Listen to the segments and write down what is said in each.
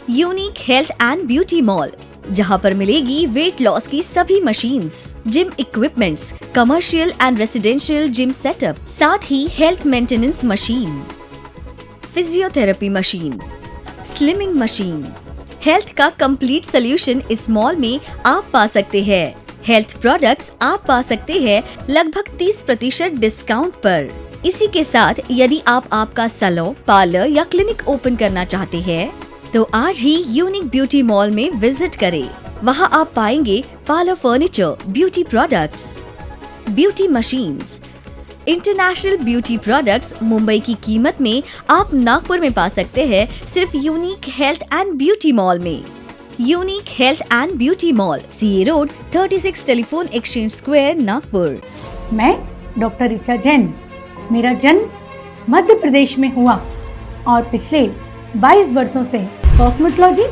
Unique health and beauty mall, जहां पर मिलेगी वेट लॉस की सभी machines, gym equipments, commercial and residential gym setup, साथ ही health maintenance machine, physiotherapy machine, slimming machine. Health का कंप्लीट सोल्यूशन इस मॉल में आप पा सकते हैं। हेल्थ प्रोडक्ट्स आप पा सकते हैं लगभग 30% डिस्काउंट पर। इसी के साथ यदि आप आपका सैलून, पार्लर या क्लिनिक ओपन करना चाहते हैं तो आज ही यूनिक ब्यूटी मॉल में विजिट करें। वहां आप पाएंगे parlour furniture, beauty products, beauty machines, international beauty products. Mumbai की कीमत में आप नागपुर में पा सकते हैं सिर्फ unique health and beauty mall में। Unique health and beauty mall, CA road, 36 telephone exchange square, Nagpur. मैं डॉक्टर ऋचा जैन। मेरा जन्म मध्य प्रदेश में हुआ और पिछले 22 वर्षों से cosmetology,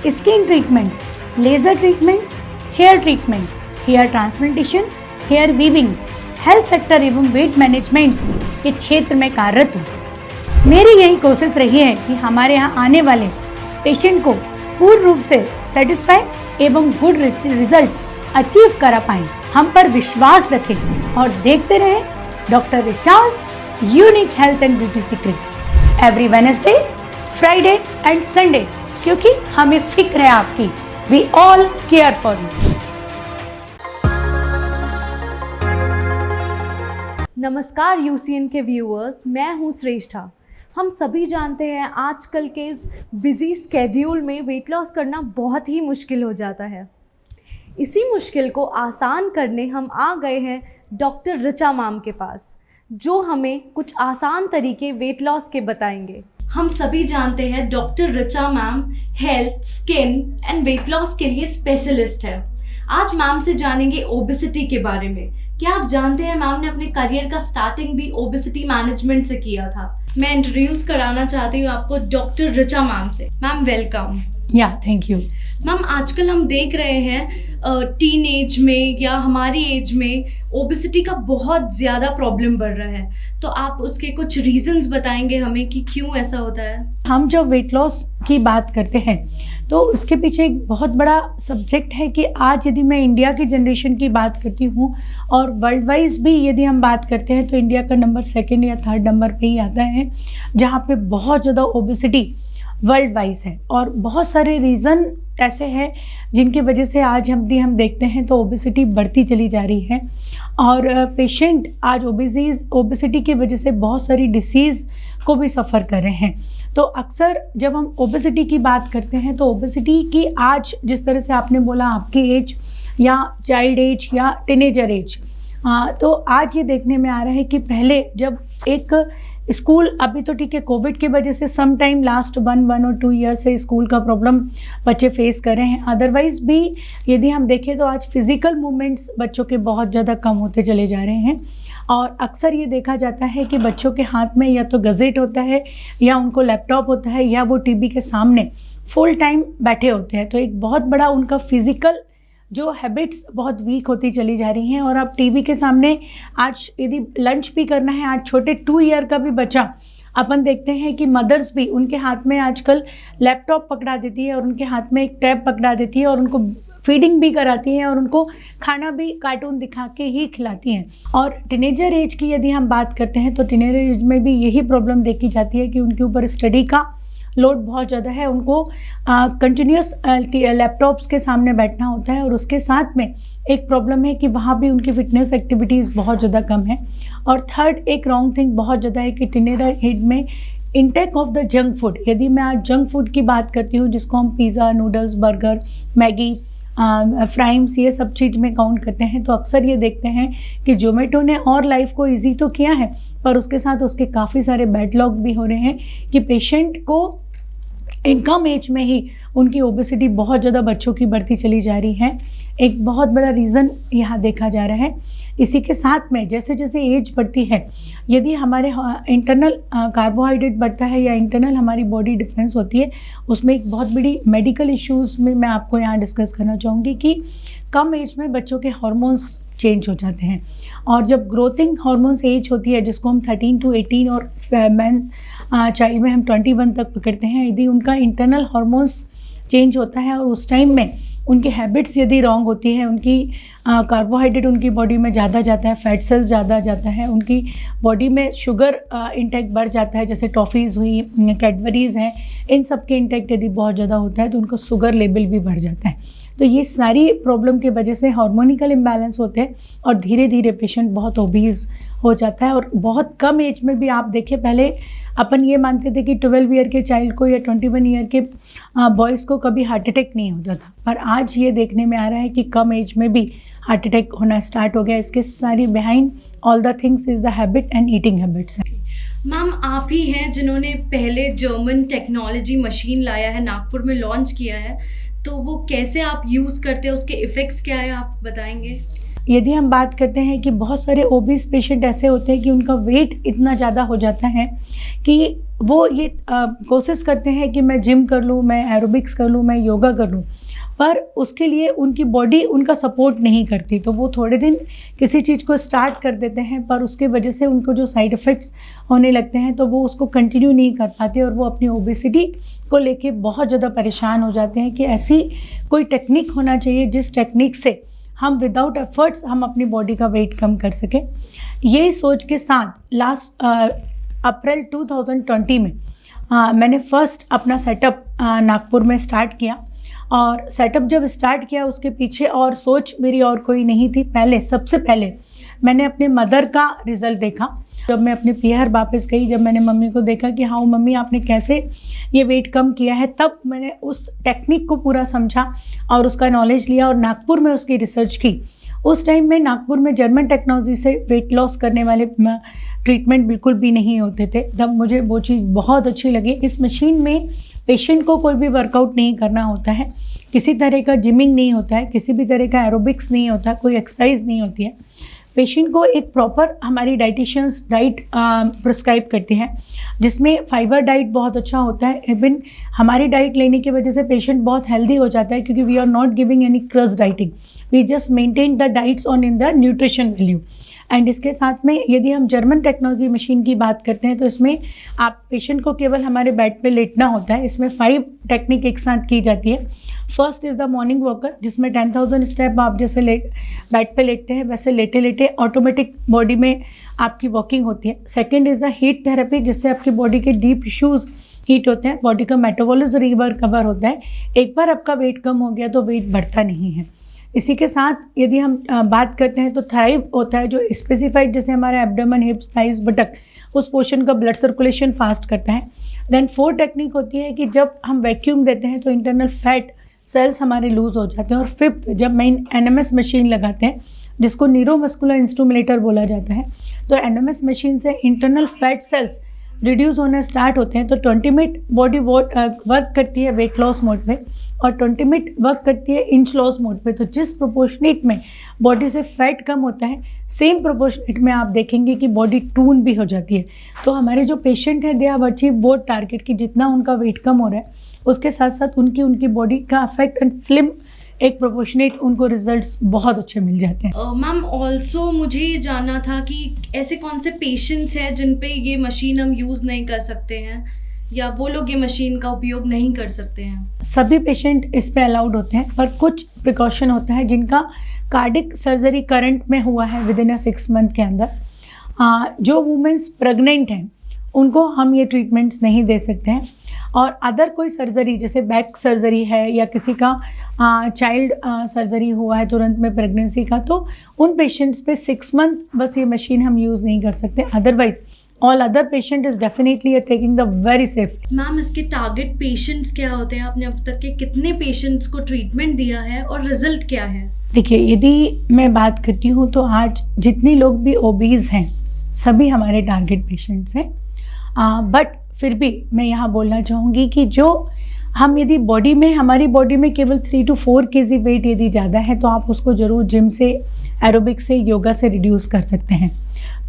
skin treatment, laser treatments, hair treatment, hair transplantation, hair weaving, health sector एवं वेट मैनेजमेंट के क्षेत्र में कार्यरत हूँ। मेरी यही कोशिश रही है कि हमारे यहाँ आने वाले पेशेंट को पूर्ण रूप से सेटिस्फाई एवं गुड रिजल्ट अचीव करा पाएं। हम पर विश्वास रखें और देखते रहें doctor Richa's unique health and beauty secret every Wednesday, Friday and Sunday, क्योंकि हमें फिक्र है आपकी। We all care for you. नमस्कार यूसीएन के व्यूअर्स, मैं हूं श्रेष्ठा। हम सभी जानते हैं आजकल के इस बिज़ी स्केड्यूल में वेट लॉस करना बहुत ही मुश्किल हो जाता है। इसी मुश्किल को आसान करने हम आ गए हैं डॉक्टर ऋचा मैम के पास, जो हमें कुछ आसान तरीके वेट लॉस के बताएंगे। हम सभी जानते हैं doctor Richa ma'am health, skin and weight loss के लिए स्पेशलिस्ट है। आज मैम से जानेंगे ओबेसिटी के बारे में। क्या आप जानते हैं मैम ने अपने करियर का स्टार्टिंग भी ओबेसिटी मैनेजमेंट से किया था। मैं इंट्रोड्यूस कराना चाहती हूँ आपको डॉक्टर ऋचा मैम से। Ma'am welcome. या थैंक यू। मैम आजकल हम देख रहे हैं टीन एज में या हमारी एज में ओबेसिटी का बहुत ज़्यादा प्रॉब्लम बढ़ रहा है, तो आप उसके कुछ रीजंस बताएंगे हमें कि क्यों ऐसा होता है। हम जब वेट लॉस की बात करते हैं तो उसके पीछे एक बहुत बड़ा सब्जेक्ट है कि आज यदि मैं इंडिया की जनरेशन की बात करती हूँ और वर्ल्ड वाइज भी यदि हम बात करते हैं तो इंडिया का नंबर 2nd या 3rd नंबर पे ही आता है, जहाँ पे बहुत ज़्यादा ओबेसिटी वर्ल्ड वाइज है। और बहुत सारे रीज़न ऐसे हैं जिनकी वजह से आज हम देखते हैं तो ओबेसिटी बढ़ती चली जा रही है और पेशेंट आज ओबेसिटी की वजह से बहुत सारी डिसीज़ को भी सफ़र कर रहे हैं। तो अक्सर जब हम ओबेसिटी की बात करते हैं तो ओबेसिटी की आज जिस तरह से आपने बोला आपकी एज या चाइल्ड एज या टीनेजर एज, तो आज ये देखने में आ रहा है कि पहले जब एक स्कूल, अभी तो ठीक है कोविड की वजह से सम टाइम लास्ट 1 और 2 ईयर से स्कूल का प्रॉब्लम बच्चे फेस कर रहे हैं। अदरवाइज़ भी यदि हम देखें तो आज फिज़िकल मूवमेंट्स बच्चों के बहुत ज़्यादा कम होते चले जा रहे हैं और अक्सर ये देखा जाता है कि बच्चों के हाथ में या तो गजेट होता है या उनको लैपटॉप होता है या वो टीवी के सामने फुल टाइम बैठे होते हैं। तो एक बहुत बड़ा उनका फिज़िकल जो हैबिट्स बहुत वीक होती चली जा रही हैं। और अब टीवी के सामने आज यदि लंच भी करना है, आज छोटे 2 ईयर का भी बच्चा अपन देखते हैं कि मदर्स भी उनके हाथ में आजकल लैपटॉप पकड़ा देती है और उनके हाथ में एक टैब पकड़ा देती है और उनको फीडिंग भी कराती हैं और उनको खाना भी कार्टून दिखा के ही खिलाती हैं। और टीनेजर एज की यदि हम बात करते हैं तो टीनेजर एज में भी यही प्रॉब्लम देखी जाती है कि उनके ऊपर स्टडी का लोड बहुत ज़्यादा है, उनको कंटिन्यूस लैपटॉप्स के सामने बैठना होता है और उसके साथ में एक प्रॉब्लम है कि वहाँ भी उनकी फिटनेस एक्टिविटीज़ बहुत ज़्यादा कम है। और थर्ड एक रॉन्ग थिंग बहुत ज़्यादा है कि टीनेजर एज में intake of the junk food, यदि मैं आज जंक फूड की बात करती हूँ जिसको हम pizza, noodles, burger, Maggi, fryums ये सब चीज़ में काउंट करते हैं, तो अक्सर ये देखते हैं कि जोमेटो ने और लाइफ को इजी तो किया है पर उसके साथ उसके काफ़ी सारे बैडलॉग भी हो रहे हैं कि पेशेंट को कम एज में ही उनकी ओबेसिटी बहुत ज़्यादा बच्चों की बढ़ती चली जा रही है। एक बहुत बड़ा रीज़न यहाँ देखा जा रहा है। इसी के साथ में जैसे जैसे एज बढ़ती है, यदि हमारे इंटरनल कार्बोहाइड्रेट बढ़ता है या इंटरनल हमारी बॉडी डिफरेंस होती है, उसमें एक बहुत बड़ी मेडिकल इश्यूज़ में मैं आपको यहाँ डिस्कस करना चाहूँगी कि कम एज में बच्चों के हार्मोन्स चेंज हो जाते हैं और जब ग्रोथिंग हार्मोन्स एज होती है जिसको हम 13 to 18 और चाइल्ड में हम 21 तक पकड़ते हैं। यदि उनका इंटरनल हार्मोन्स चेंज होता है और उस टाइम में उनकी हैबिट्स यदि रॉन्ग होती है, उनकी कार्बोहाइड्रेट उनकी बॉडी में ज़्यादा जाता है, फैट सेल्स ज़्यादा जाता है, उनकी बॉडी में शुगर इंटेक बढ़ जाता है, जैसे टॉफ़ीज़ हुई, कैडबरीज़ हैं, इन सब के इंटेक यदि बहुत ज़्यादा होता है तो उनको शुगर लेवल भी बढ़ जाता है। तो ये सारी प्रॉब्लम की वजह से हार्मोनिकल इम्बैलेंस होते हैं और धीरे धीरे पेशेंट बहुत ओबीज़ हो जाता है। और बहुत कम एज में भी आप देखिए, पहले अपन ये मानते थे कि 12 ईयर के चाइल्ड को या 21 ईयर के बॉयज़ को कभी हार्ट अटैक नहीं होता था, पर आज ये देखने में आ रहा है कि कम एज में भी हार्ट अटैक होना स्टार्ट हो गया। इसके सारी behind all the things is the habit and eating habits. Ma'am, आप ही हैं जिन्होंने पहले जर्मन टेक्नोलॉजी मशीन लाया है, नागपुर में लॉन्च किया है, तो वो कैसे आप यूज़ करते हैं, उसके इफ़ेक्ट्स क्या है, आप बताएंगे? यदि हम बात करते हैं कि बहुत सारे ओबीस पेशेंट ऐसे होते हैं कि उनका वेट इतना ज़्यादा हो जाता है कि वो ये कोशिश करते हैं कि मैं जिम कर लूँ, मैं एरोबिक्स कर लूँ, मैं योगा कर लूँ, पर उसके लिए उनकी बॉडी उनका सपोर्ट नहीं करती। तो वो थोड़े दिन किसी चीज़ को स्टार्ट कर देते हैं, पर उसके वजह से उनको जो साइड इफ़ेक्ट्स होने लगते हैं तो वो उसको कंटिन्यू नहीं कर पाते और वो अपनी ओबेसिटी को लेके बहुत ज़्यादा परेशान हो जाते हैं कि ऐसी कोई टेक्निक होना चाहिए जिस टेक्निक से हम विदाउट एफर्ट्स हम अपनी बॉडी का वेट कम कर सकें। यही सोच के साथ लास्ट अप्रैल 2020 में मैंने फ़र्स्ट अपना सेटअप नागपुर में स्टार्ट किया। और सेटअप जब स्टार्ट किया उसके पीछे और सोच मेरी और कोई नहीं थी। सबसे पहले मैंने अपने मदर का रिज़ल्ट देखा। जब मैं अपने पियर वापस गई, जब मैंने मम्मी को देखा कि हाँ मम्मी आपने कैसे ये वेट कम किया है, तब मैंने उस टेक्निक को पूरा समझा और उसका नॉलेज लिया और नागपुर में उसकी रिसर्च की। उस टाइम में नागपुर में जर्मन टेक्नोलॉजी से वेट लॉस करने वाले ट्रीटमेंट बिल्कुल भी नहीं होते थे। तब मुझे वो चीज़ बहुत अच्छी लगी। इस मशीन में पेशेंट को कोई भी वर्कआउट नहीं करना होता है, किसी तरह का जिमिंग नहीं होता है, किसी भी तरह का एरोबिक्स नहीं होता, कोई एक्सरसाइज नहीं होती है। पेशेंट को एक प्रॉपर हमारी डाइटिशियंस डाइट प्रिस्क्राइब करती हैं, जिसमें फाइबर डाइट बहुत अच्छा होता है। इवन हमारी डाइट लेने की वजह से पेशेंट बहुत हेल्दी हो जाता है, क्योंकि we are not giving any crash dieting, we just maintain the diets on in the nutrition value. And इसके साथ में यदि हम जर्मन टेक्नोलॉजी मशीन की बात करते हैं तो इसमें आप पेशेंट को केवल हमारे बेड पे लेटना होता है। इसमें 5 टेक्निक एक साथ की जाती है। First is the morning walker, जिसमें 10,000 स्टेप आप जैसे बेड पे लेटते हैं वैसे लेटे लेटे ऑटोमेटिक बॉडी में आपकी वॉकिंग होती है। Second is the heat therapy, जिससे आपकी बॉडी के डीप इश्यूज़ हीट होते हैं, बॉडी का मेटाबॉलिज्म रिकवर होता है। एक बार आपका वेट कम हो गया तो वेट बढ़ता नहीं है। इसी के साथ यदि हम बात करते हैं तो थ्राइव होता है, जो स्पेसिफाइड जैसे हमारा एब्डोमेन, हिप्स, थाइज, बटक, उस पोर्शन का ब्लड सर्कुलेशन फास्ट करता है। देन 4 टेक्निक होती है कि जब हम वैक्यूम देते हैं तो इंटरनल फैट सेल्स हमारे लूज हो जाते हैं। और 5th, जब मेन एनएमएस मशीन लगाते हैं, जिसको न्यूरोमस्कुलर इंस्ट्रूमेलेटर बोला जाता है, तो एनएमएस मशीन से इंटरनल फैट सेल्स रिड्यूस होना स्टार्ट होते हैं। तो 20 मिनट बॉडी वर्क करती है वेट लॉस मोड पे और 20 मिनट वर्क करती है इंच लॉस मोड पे। तो जिस प्रोपोर्शनेट में बॉडी से फैट कम होता है, सेम प्रोपोर्शनेट में आप देखेंगे कि बॉडी टून भी हो जाती है। तो हमारे जो पेशेंट हैं, they have achieve both target कि जितना उनका वेट कम हो रहा है उसके साथ साथ उनकी बॉडी का अफेक्ट एंड स्लिम एक प्रोपोर्शनेट उनको रिजल्ट्स बहुत अच्छे मिल जाते हैं। मैम, ऑल्सो मुझे ये जानना था कि ऐसे कौन से पेशेंट्स हैं जिन पे ये मशीन हम यूज़ नहीं कर सकते हैं, या वो लोग ये मशीन का उपयोग नहीं कर सकते हैं? सभी पेशेंट इस पे अलाउड होते हैं, पर कुछ प्रिकॉशन होता है जिनका कार्डिक सर्जरी करंट में हुआ है विदिन 6 मंथ के अंदर। जो वुमेंस प्रेग्नेंट हैं उनको हम ये ट्रीटमेंट्स नहीं दे सकते हैं। और अदर कोई सर्जरी जैसे बैक सर्जरी है या किसी का चाइल्ड सर्जरी हुआ है तुरंत में प्रेगनेंसी का, तो उन पेशेंट्स पे 6 मंथ बस ये मशीन हम यूज़ नहीं कर सकते। Otherwise all other patient is definitely taking the very safe. Ma'am, इसके टारगेट पेशेंट्स क्या होते हैं? आपने अब तक के कितने पेशेंट्स को ट्रीटमेंट दिया है और रिजल्ट क्या है? देखिए, यदि मैं बात करती हूँ तो आज जितने लोग भी ओबीज़ हैं सभी हमारे टारगेट पेशेंट्स हैं। बट फिर भी मैं यहाँ बोलना चाहूँगी कि जो हम यदि हमारी बॉडी में केवल 3 to 4 kg वेट यदि ज़्यादा है तो आप उसको ज़रूर जिम से, एरोबिक्स से, योगा से रिड्यूस कर सकते हैं।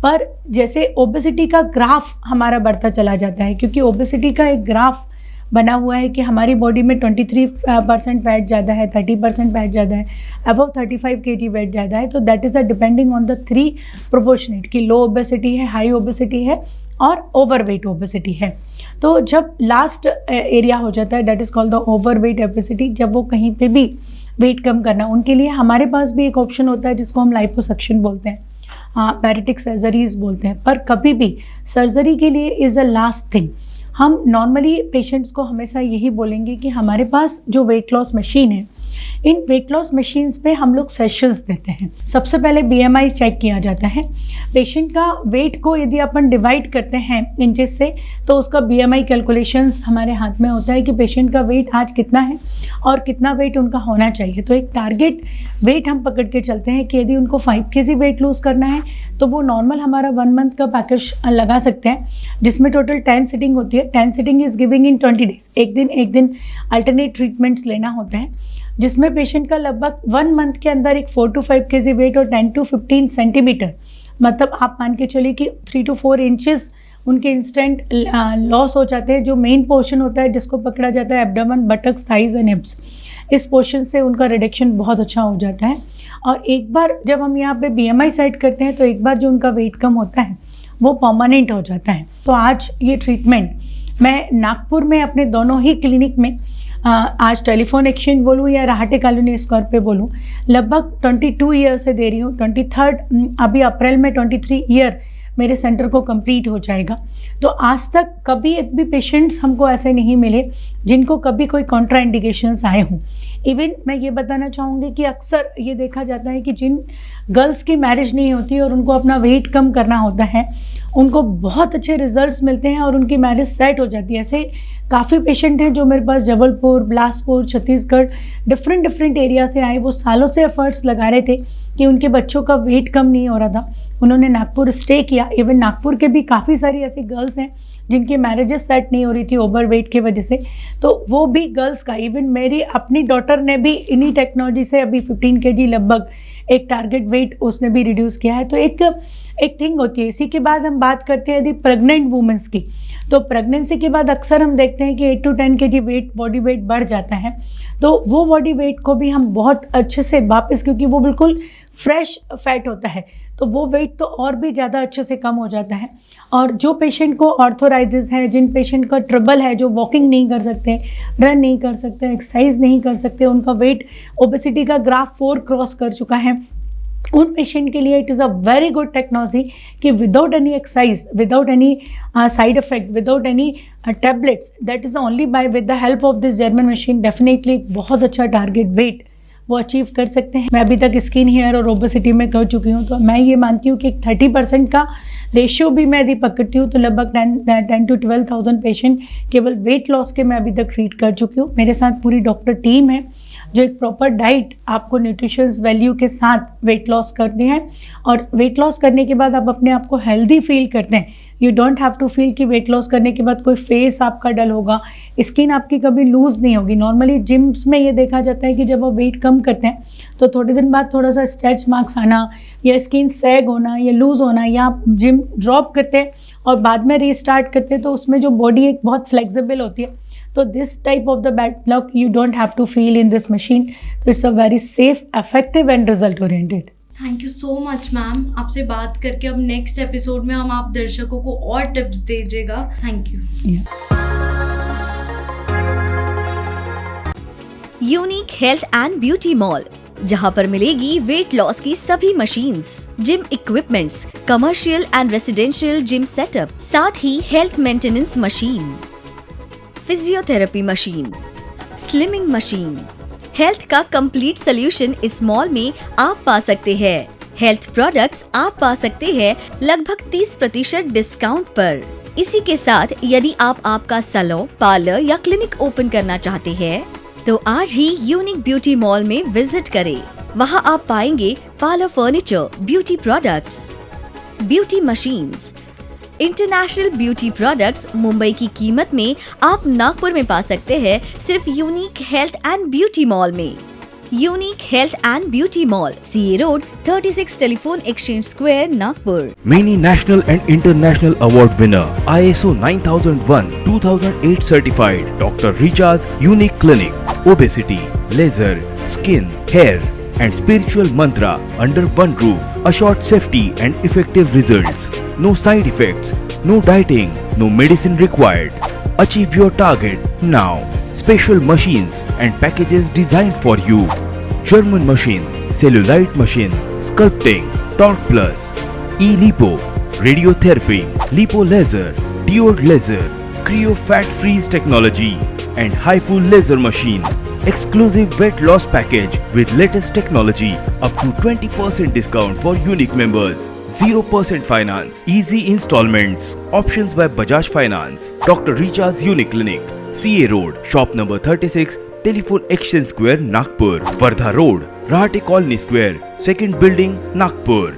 पर जैसे ओबेसिटी का ग्राफ हमारा बढ़ता चला जाता है, क्योंकि ओबेसिटी का एक ग्राफ बना हुआ है कि हमारी बॉडी में 23% फैट ज़्यादा है, 30% फैट ज़्यादा है, अबव 35 kg वेट ज़्यादा है। तो that is a depending on the 3 proportionate कि लो ओबेसिटी है, हाई ओबेसिटी है और ओवरवेट ओबेसिटी है। तो जब लास्ट एरिया हो जाता है, that is called the overweight obesity, जब वो कहीं पे भी वेट कम करना, उनके लिए हमारे पास भी एक ऑप्शन होता है जिसको हम लाइपोसक्शन बोलते हैं, बैरिटिक सर्जरीज बोलते हैं। पर कभी भी सर्जरी के लिए इज़ अ लास्ट थिंग। हम नॉर्मली पेशेंट्स को हमेशा यही बोलेंगे कि हमारे पास जो वेट लॉस मशीन है, इन वेट लॉस मशीन्स पे हम लोग सेशंस देते हैं। सबसे पहले BMI चेक किया जाता है। पेशेंट का वेट को यदि अपन डिवाइड करते हैं इंचेस से, तो उसका BMI कैलकुलेशंस हमारे हाथ में होता है कि पेशेंट का वेट आज कितना है और कितना वेट उनका होना चाहिए। तो एक टारगेट वेट हम पकड़ के चलते हैं कि यदि उनको 5 kg वेट लूज़ करना है तो वो नॉर्मल हमारा 1 मंथ का पैकेज लगा सकते हैं, जिसमें टोटल 10 सिटिंग होती है। 10 sitting is giving in 20 days. एक दिन अल्टरनेट ट्रीटमेंट्स लेना होता है, जिसमें पेशेंट का लगभग 1 मंथ के अंदर एक 4 to 5 kg वेट और 10 to 15 सेंटीमीटर, मतलब आप मान के चलिए कि 3 to 4 इंचेस उनके इंस्टेंट लॉस हो जाते हैं। जो मेन पोर्शन होता है जिसको पकड़ा जाता है एब्डोमेन, बटक्स, थाइज एंड हिप्स, इस पोर्शन से उनका रिडक्शन बहुत अच्छा हो जाता है। और एक बार जब हम यहाँ पे BMI सेट करते हैं तो एक बार जो उनका वेट कम होता है वो परमानेंट हो जाता है। तो आज ये ट्रीटमेंट मैं नागपुर में अपने दोनों ही क्लिनिक में, आज टेलीफोन एक्सचेंज बोलूँ या राहटे कॉलोनी स्क्वायर पे बोलूँ, लगभग 22 ईयर से दे रही हूँ। 23rd अभी अप्रैल में 23 ईयर मेरे सेंटर को कंप्लीट हो जाएगा। तो आज तक कभी एक भी पेशेंट्स हमको ऐसे नहीं मिले जिनको कभी कोई कॉन्ट्राइंडिकेशंस आए हों। इवन मैं ये बताना चाहूँगी कि अक्सर ये देखा जाता है कि जिन गर्ल्स की मैरिज नहीं होती और उनको अपना वेट कम करना होता है, उनको बहुत अच्छे रिजल्ट्स मिलते हैं और उनकी मैरिज सेट हो जाती है। ऐसे काफ़ी पेशेंट हैं जो मेरे पास जबलपुर, बिलासपुर, छत्तीसगढ़, डिफरेंट एरिया से आए। वो सालों से एफर्ट्स लगा रहे थे कि उनके बच्चों का वेट कम नहीं हो रहा था। उन्होंने नागपुर स्टे किया। इवन नागपुर के भी काफ़ी सारी ऐसी गर्ल्स हैं जिनकी मैरिजेस सेट नहीं हो रही थी ओवर वेट की वजह से। तो वो भी गर्ल्स का, इवन मेरी अपनी डॉटर ने भी इन्हीं टेक्नोलॉजी से अभी 15 kg लगभग एक टारगेट वेट उसने भी रिड्यूस किया है। तो एक थिंग होती है। इसी के बाद हम बात करते हैं यदि प्रेग्नेंट वुमेंस की, तो प्रेगनेंसी के बाद अक्सर हम देखते हैं कि 8 to 10 kg weight, body weight बढ़ जाता है। तो वो बॉडी वेट को भी हम बहुत अच्छे से वापस, क्योंकि वो बिल्कुल फ्रेश फैट होता है, तो वो वेट तो और भी ज़्यादा अच्छे से कम हो जाता है। और जो पेशेंट को ऑर्थोराइटिस है, जिन पेशेंट का ट्रबल है, जो वॉकिंग नहीं कर सकते, रन नहीं कर सकते, एक्सरसाइज नहीं कर सकते, उनका वेट ओबेसिटी का ग्राफ 4 क्रॉस कर चुका है, उन पेशेंट के लिए it is a very good technology कि without any exercise, without any side effect, without any tablets, that is only by with the help of this German machine, definitely एक बहुत अच्छा टारगेट वेट वो achieve कर सकते हैं। मैं अभी तक स्किन, हेयर और ओबेसिटी में कर चुकी हूँ, तो मैं ये मानती हूँ कि 30% का रेशियो भी मैं यदि पकड़ती हूँ तो लगभग 10 to 12,000 पेशेंट केवल वेट लॉस के मैं अभी तक ट्रीट कर चुकी हूँ। मेरे साथ पूरी डॉक्टर टीम है जो एक प्रॉपर डाइट आपको न्यूट्रिशंस वैल्यू के साथ वेट लॉस करते हैं। और वेट लॉस करने के बाद आप अपने आप को हेल्दी फील करते हैं। You don't have to feel कि वेट लॉस करने के बाद कोई फेस आपका डल होगा, स्किन आपकी कभी लूज़ नहीं होगी। नॉर्मली जिम्स में ये देखा जाता है कि जब आप वेट कम करते हैं तो थोड़े दिन बाद थोड़ा सा स्ट्रेच मार्क्स आना या स्किन सैग होना या लूज़ होना, या आप जिम ड्रॉप करते हैं और बाद में रीस्टार्ट करते हैं तो उसमें जो बॉडी एक बहुत फ्लेक्सिबल होती है। तो this type of the bad luck you don't have to feel in this machine. तो it's a very safe, effective and result oriented. Thank you so much ma'am, आपसे बात करके अब नेक्स्ट एपिसोड में हम आप दर्शकों को और टिप्स दीजिएगा। Thank you. Unique health and beauty mall, जहां पर मिलेगी वेट लॉस की सभी machines, gym equipments, commercial and residential gym setup, साथ ही health maintenance machine, physiotherapy machine, slimming machine, health का कंप्लीट सोल्यूशन इस मॉल में आप पा सकते हैं। हेल्थ प्रोडक्ट्स आप पा सकते हैं लगभग 30% डिस्काउंट पर। इसी के साथ यदि आप आपका सैलून, पार्लर या क्लिनिक ओपन करना चाहते हैं तो आज ही यूनिक ब्यूटी मॉल में विजिट करें। वहां आप पाएंगे parlour furniture, beauty products, beauty machines, international beauty products Mumbai की कीमत में आप नागपुर में पा सकते हैं सिर्फ unique health and beauty mall में। Unique health and beauty mall, CA road, 36 telephone exchange square, Nagpur. Many national and international award winner, ISO 9001 2008 certified, Dr. Richa's Unique Clinic, obesity, laser, skin, hair and spiritual mantra under one roof, assured safety and effective results. No side effects, No dieting, no medicine required. Achieve your target now. Special machines and packages designed for you. German machine, cellulite machine, sculpting, torque plus, e-lipo, radiotherapy, lipo laser, diode laser, cryo fat freeze technology and HIFU laser machine. Exclusive weight loss package with latest technology up to 20% discount for unique members. 0% finance, easy installments, options by Bajaj Finance. Dr. Richa's Unique Clinic, CA Road, shop number 36, Telephone Exchange Square, Nagpur. Wardha Road, Rahate Colony Square, second building, Nagpur.